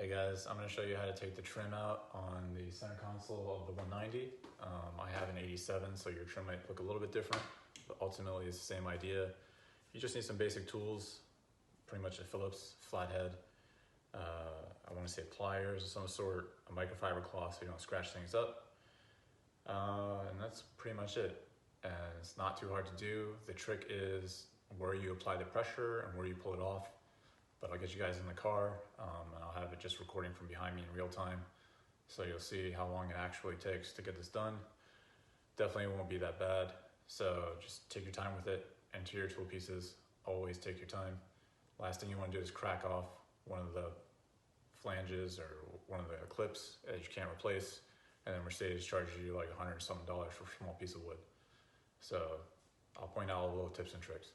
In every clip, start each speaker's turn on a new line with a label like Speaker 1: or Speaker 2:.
Speaker 1: Hey guys, I'm going to show you how to take the trim out on the center console of the 190. I have an 87, so your trim might look a little bit different, but ultimately it's the same idea. You just need some basic tools, pretty much a Phillips flathead. I want to say pliers of some sort, a microfiber cloth so you don't scratch things up. And that's pretty much it. And it's not too hard to do. The trick is where you apply the pressure and where you pull it off. But I'll get you guys in the car and I'll have it just recording from behind me in real time. So you'll see how long it actually takes to get this done. Definitely won't be that bad. So just take your time with it. Enter your tool pieces, always take your time. Last thing you want to do is crack off one of the flanges or one of the clips that you can't replace. And then Mercedes charges you like $100 and something for a small piece of wood. So I'll point out all the little tips and tricks.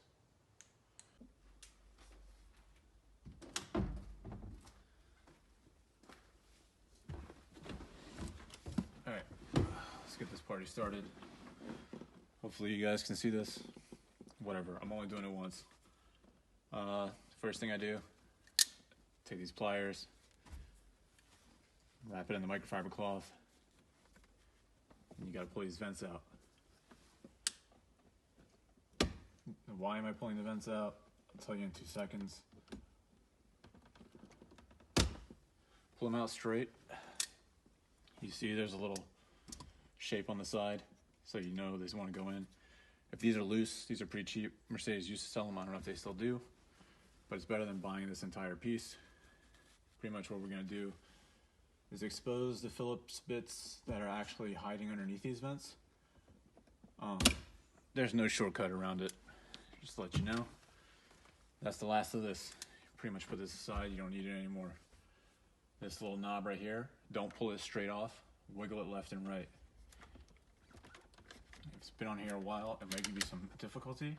Speaker 1: Alright, let's get this party started. Hopefully you guys can see this. Whatever, I'm only doing it once. First thing I do, take these pliers, wrap it in the microfiber cloth, and you gotta pull these vents out. And why am I pulling the vents out? I'll tell you in 2 seconds. Pull them out straight. You see there's a little shape on the side, so you know these want to go in. If these are loose, these are pretty cheap. Mercedes used to sell them, I don't know if they still do, but it's better than buying this entire piece. Pretty much what we're gonna do is expose the Phillips bits that are actually hiding underneath these vents. There's no shortcut around it, just to let you know. That's the last of this. Pretty much put this aside, you don't need it anymore. This little knob right here, don't pull it straight off, wiggle it left and right. If it's been on here a while, it might give you some difficulty.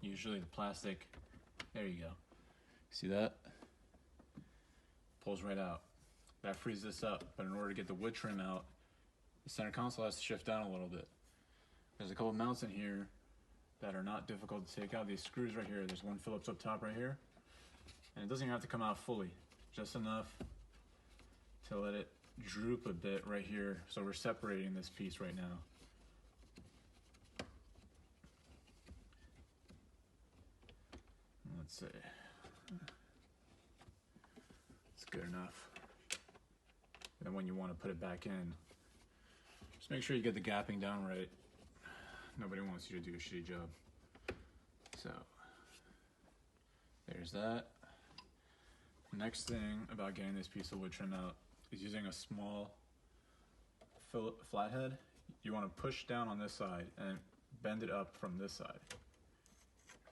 Speaker 1: Usually the plastic, there you go. See that? Pulls right out. That frees this up, but in order to get the wood trim out, the center console has to shift down a little bit. There's a couple mounts in here that are not difficult to take out. These screws right here, there's one Phillips up top right here, and it doesn't even have to come out fully, just enough to let it droop a bit right here. So we're separating this piece right now. Let's see. It's good enough. And then when you want to put it back in, just make sure you get the gapping down right. Nobody wants you to do a shitty job. So, there's that. Next thing about getting this piece of wood trim out is using a small flathead. You want to push down on this side and bend it up from this side.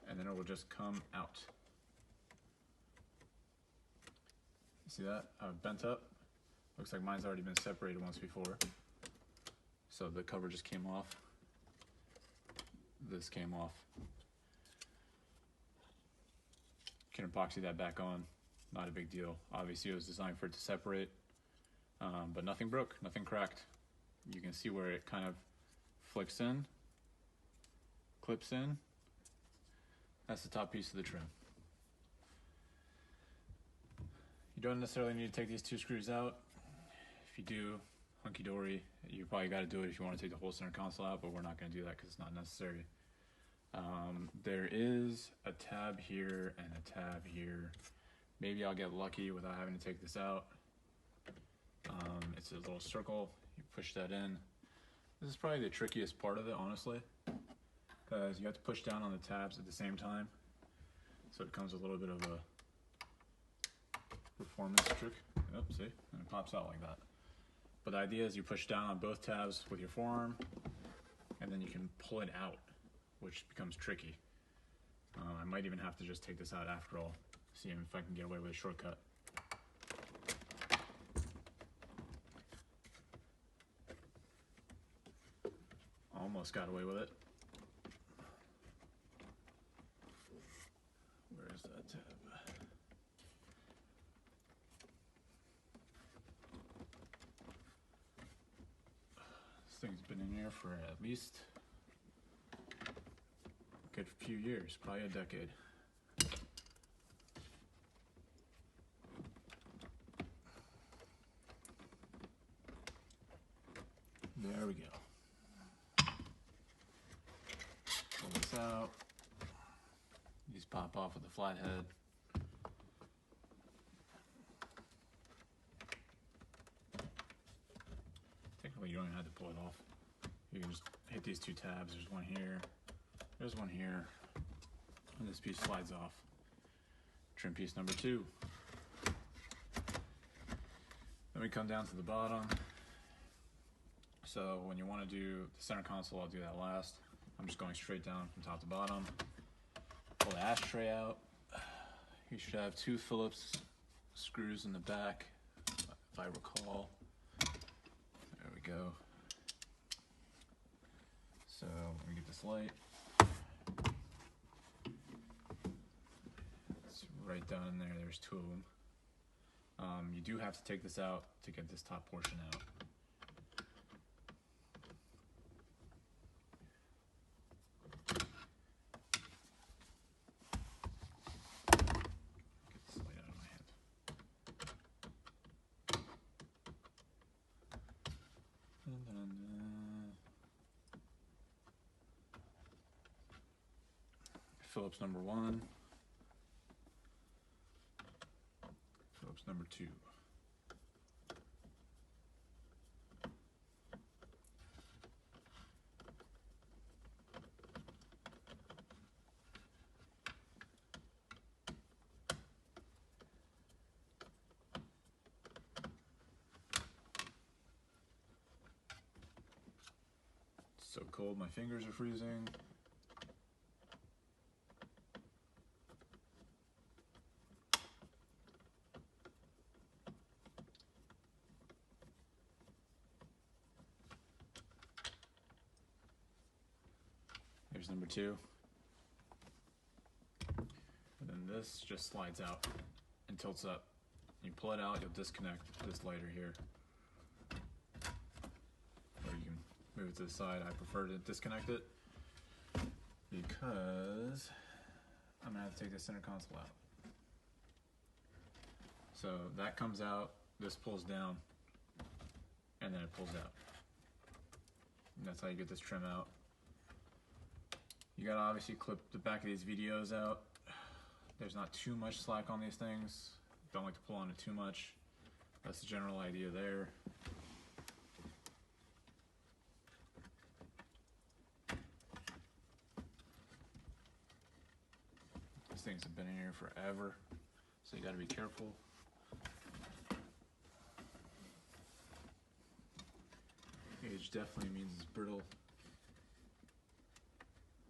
Speaker 1: And then it will just come out. You see that? I've bent up. Looks like mine's already been separated once before. So the cover just came off. This came off. You can epoxy that back on. Not a big deal. Obviously it was designed for it to separate, but nothing broke, nothing cracked. You can see where it kind of flicks in, clips in. That's the top piece of the trim. You don't necessarily need to take these 2 screws out. If you do, hunky-dory. You probably got to do it if you want to take the whole center console out, but we're not going to do that because it's not necessary. There is a tab here and a tab here. Maybe I'll get lucky without having to take this out. It's a little circle. You push that in. This is probably the trickiest part of it, honestly, because you have to push down on the tabs at the same time. So it becomes a little bit of a performance trick. Oh, see? And it pops out like that. But the idea is you push down on both tabs with your forearm, and then you can pull it out, which becomes tricky. I might even have to just take this out after all, see if I can get away with a shortcut. Almost got away with it. Where's that tab? This thing's been in here for at least a good few years, probably a decade. There we go. Pull this out. These pop off with the flathead. Technically, you don't even have to pull it off. You can just hit these two tabs. There's one here. There's one here. And this piece slides off. Trim piece number 2. Then we come down to the bottom. So when you want to do the center console, I'll do that last. I'm just going straight down from top to bottom. Pull the ashtray out. You should have 2 Phillips screws in the back, if I recall. There we go. So let me get this light. It's right down in there. There's 2 of them. You do have to take this out to get this top portion out. Get this light out of my hand. Phillips number 1. Phillips number 2. It's so cold, my fingers are freezing. There's number 2. And then this just slides out and tilts up. You pull it out, you'll disconnect this lighter here. Or you can move it to the side. I prefer to disconnect it because I'm gonna have to take the center console out. So that comes out, this pulls down, and then it pulls out. And that's how you get this trim out. You gotta obviously clip the back of these videos out. There's not too much slack on these things. Don't like to pull on it too much. That's the general idea there. These things have been in here forever, so you gotta be careful. Age definitely means it's brittle.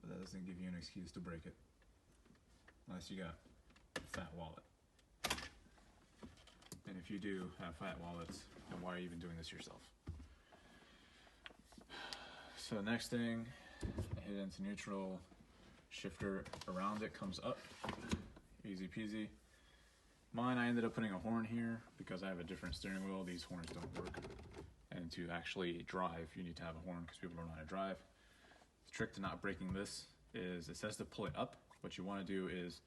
Speaker 1: That doesn't give you an excuse to break it, unless you got a fat wallet. And if you do have fat wallets, then why are you even doing this yourself? So next thing, I hit it into neutral, shifter around it comes up, easy peasy. Mine, I ended up putting a horn here because I have a different steering wheel. These horns don't work. And to actually drive, you need to have a horn because people don't know how to drive. The trick to not breaking this is, it says to pull it up. What you want to do is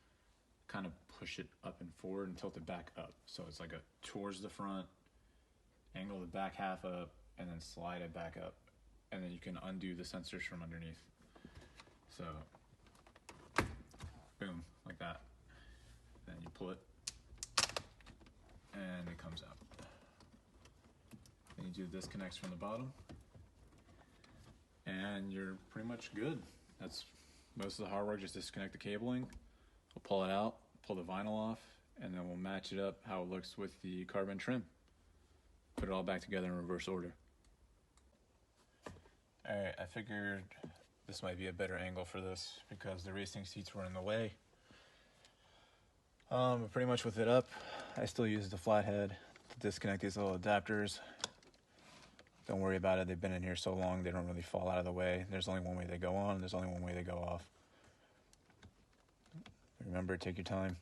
Speaker 1: kind of push it up and forward and tilt it back up. So it's like a towards the front, angle the back half up, and then slide it back up. And then you can undo the sensors from underneath. So, boom, like that. Then you pull it, and it comes out. Then you do the disconnects from the bottom, and you're pretty much good. That's most of the hard work. Just disconnect the cabling, we'll pull it out, pull the vinyl off, and then we'll match it up how it looks with the carbon trim. Put it all back together in reverse order. Alright, I figured this might be a better angle for this because the racing seats were in the way. But pretty much with it up, I still use the flathead to disconnect these little adapters. Don't worry about it, they've been in here so long they don't really fall out of the way. There's only one way they go on, there's only one way they go off. Remember, take your time.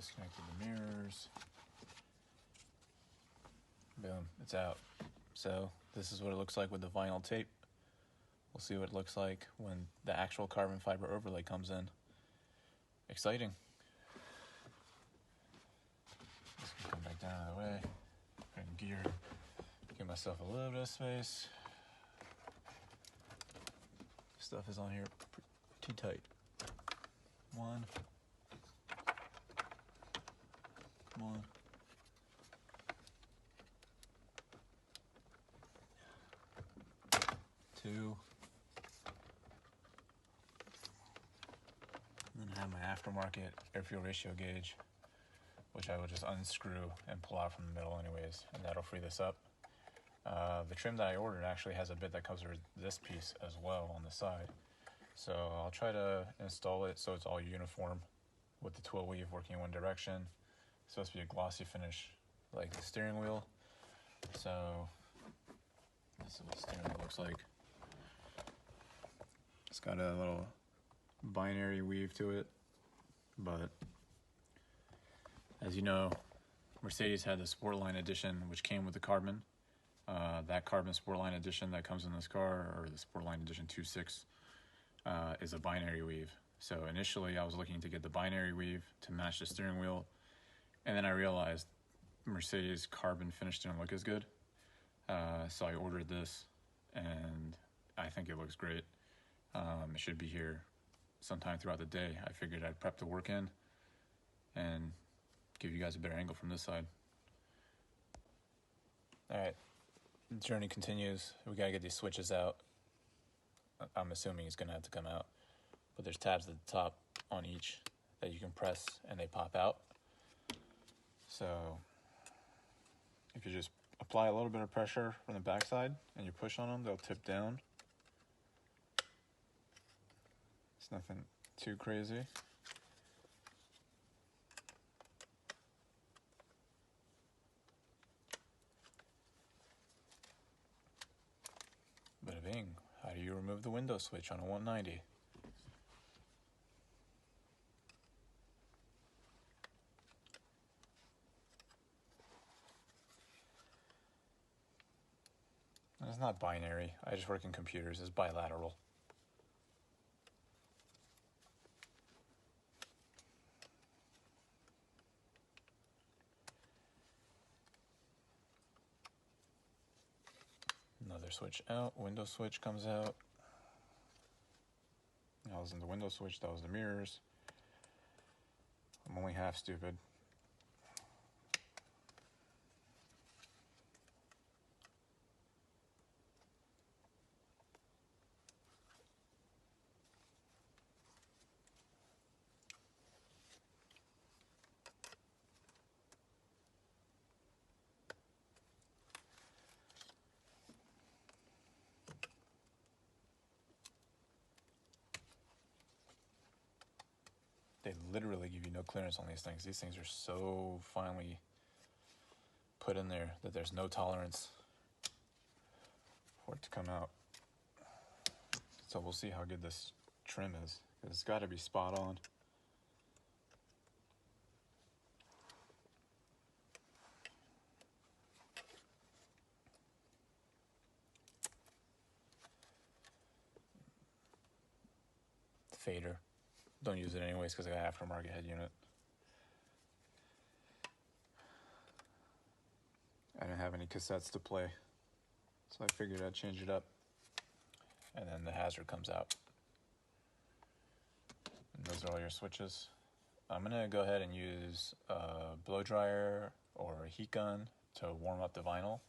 Speaker 1: Disconnected the mirrors. Boom, it's out. So this is what it looks like with the vinyl tape. We'll see what it looks like when the actual carbon fiber overlay comes in. Exciting. This can come back down out of the way. Put in gear. Give myself a little bit of space. Stuff is on here too tight. One. 2. And then I have my aftermarket air fuel ratio gauge, which I will just unscrew and pull out from the middle anyways, and that'll free this up. The trim that I ordered actually has a bit that covers this piece as well on the side. So I'll try to install it so it's all uniform with the twill weave working in one direction. It's supposed to be a glossy finish like the steering wheel. So this is what the steering wheel looks like. It's got a little binary weave to it, but as you know, Mercedes had the Sportline edition, which came with the carbon. That carbon Sportline edition that comes in this car, or the Sportline edition 2.6, is a binary weave. So initially I was looking to get the binary weave to match the steering wheel, and then I realized Mercedes carbon finish didn't look as good. So I ordered this, and I think it looks great. It should be here sometime throughout the day. I figured I'd prep the work in and give you guys a better angle from this side. Alright, the journey continues. We gotta get these switches out. I'm assuming it's gonna have to come out, but there's tabs at the top on each that you can press and they pop out. So if you just apply a little bit of pressure from the backside and you push on them, they'll tip down. It's nothing too crazy. Bada bing. How do you remove the window switch on a 190? It's not binary. I just work in computers. It's bilateral. Another switch out. Window switch comes out. That was in the window switch. That was the mirrors. I'm only half stupid. They literally give you no clearance on these things. These things are so finely put in there that there's no tolerance for it to come out. So we'll see how good this trim is, because it's got to be spot on. Fader. Don't use it anyways because I got aftermarket head unit. I didn't have any cassettes to play, so I figured I'd change it up. And then the hazard comes out. And those are all your switches. I'm gonna go ahead and use a blow dryer or a heat gun to warm up the vinyl.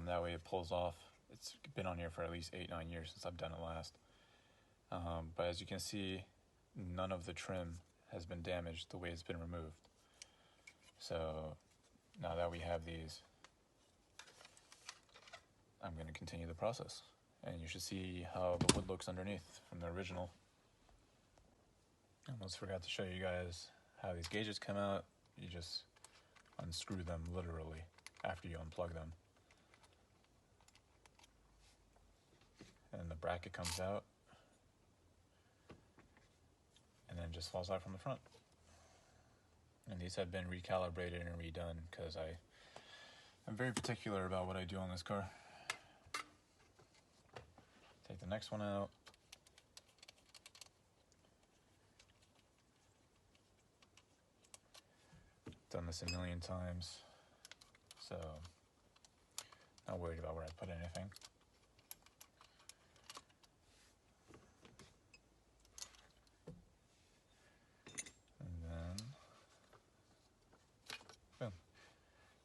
Speaker 1: That way it pulls off. It's been on here for at least 8-9 years since I've done it last. But as you can see, none of the trim has been damaged the way it's been removed. So now that we have these, I'm going to continue the process, and you should see how the wood looks underneath from the original. I almost forgot to show you guys how these gauges come out. You just unscrew them literally after you unplug them, and the bracket comes out and then just falls out from the front. And these have been recalibrated and redone because I'm very particular about what I do on this car. Take the next one out. Done this a million times, so not worried about where I put anything. And then, boom.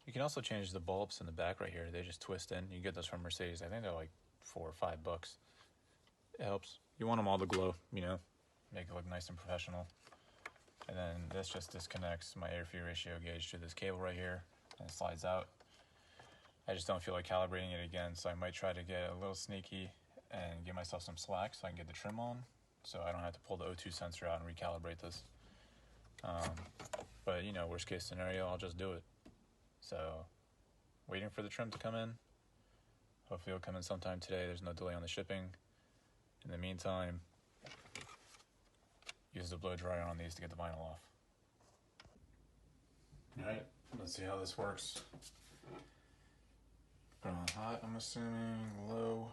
Speaker 1: You can also change the bulbs in the back right here. They just twist in. You get those from Mercedes. I think they're like $4 or $5. It helps. You want them all to glow, you know, make it look nice and professional. And then this just disconnects my air-fuel ratio gauge to this cable right here, and it slides out. I just don't feel like calibrating it again, so I might try to get a little sneaky and give myself some slack so I can get the trim on, so I don't have to pull the O2 sensor out and recalibrate this. But you know, worst case scenario, I'll just do it. So, waiting for the trim to come in. Hopefully it'll come in sometime today. There's no delay on the shipping. In the meantime, use the blow dryer on these to get the vinyl off. Alright, let's see how this works. Put it on hot, I'm assuming, low.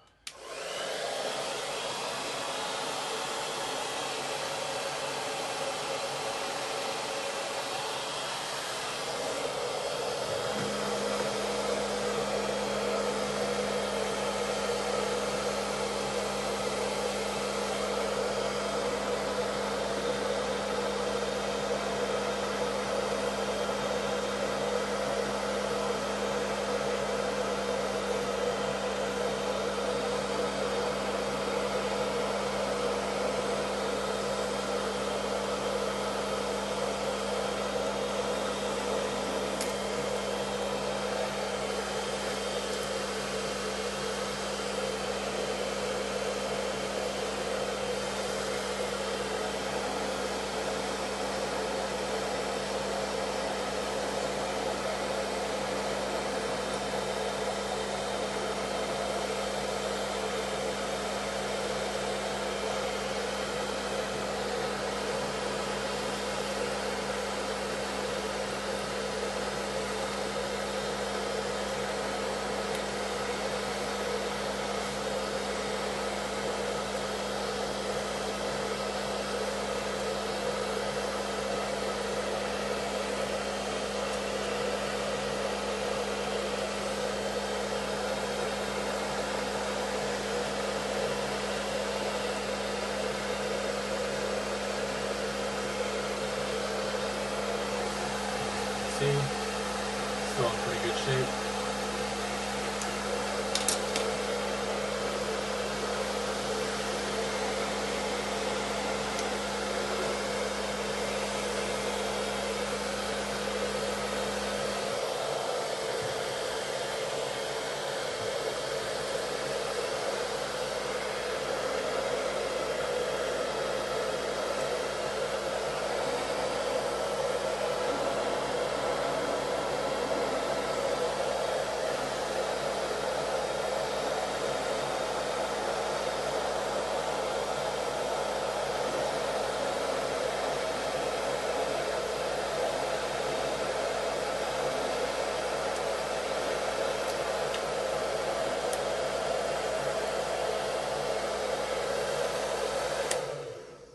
Speaker 1: See, still in pretty good shape.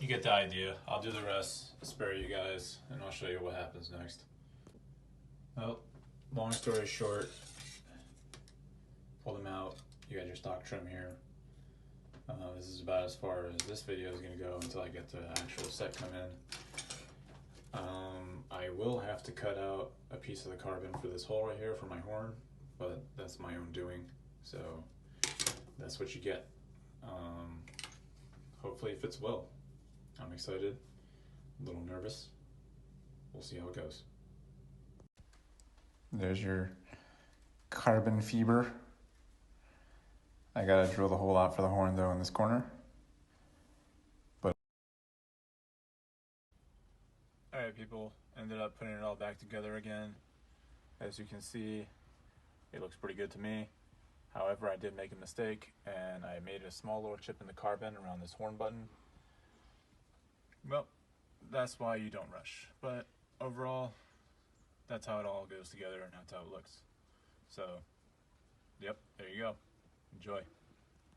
Speaker 1: You get the idea. I'll do the rest, spare you guys, and I'll show you what happens next. Well, long story short, pull them out. You got your stock trim here. This is about as far as this video is going to go until I get the actual set come in. I will have to cut out a piece of the carbon for this hole right here for my horn, but that's my own doing, so that's what you get. Hopefully it fits well. I'm excited, a little nervous. We'll see how it goes. There's your carbon fiber. I gotta drill the hole out for the horn though in this corner. Alright people, ended up putting it all back together again. As you can see, it looks pretty good to me. However, I did make a mistake and I made a small little chip in the carbon around this horn button. Well, that's why you don't rush. But overall,
Speaker 2: that's how it all goes together and that's how it looks. So, yep, there you go. Enjoy.